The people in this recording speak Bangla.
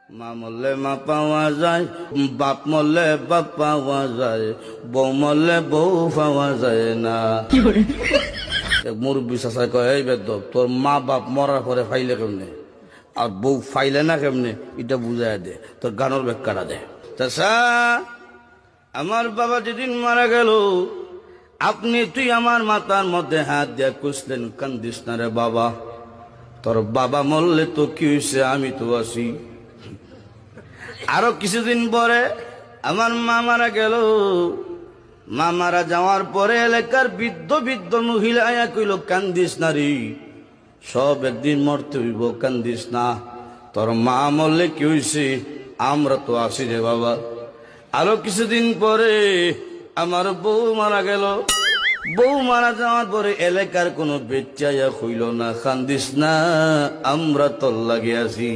মা মরলে মা পাওয়া যায়, বাপ মরলে বাপ পাওয়া যায়, বউ মরলে বউ পাওয়া যায় না। মুরব্বী চাষা কয়, এই বেদব, তোর মা বাপ মরার পরে ফাইলে কেমনে আর বউ ফাইলে না কেমনে, এটা বুঝাই দে, তোর গানোর ব্যাখ্যাটা দে। চাষা, আমার বাবা যেদিন মারা গেল, তুই আমার মাথার মধ্যে হাত দিয়া কুসলেন, কান্দিস না রে বাবা, তোর বাবা মরলে তো কি হয়েছে, আমি তো আছি। আরো কিছুদিন পরে আমার মা মারা গেল। মা মারা যাওয়ার পরে এলাকার বৃদ্ধ বৃদ্ধ মহিলা আয়া কইল, কান্দিস না রে, সব একদিন মরতে হইব, কান্দিস না, তোর মা মরলে কি হয়েছে, আমরা তো আছি রে বাবা। আরো কিছুদিন পরে আমার বউ মারা গেল। বউ মারা যাওয়ার পরে এলাকার কোনো বেচাইয়া হইল না, কান্দিস না, আমরা তোর লাগে আছি।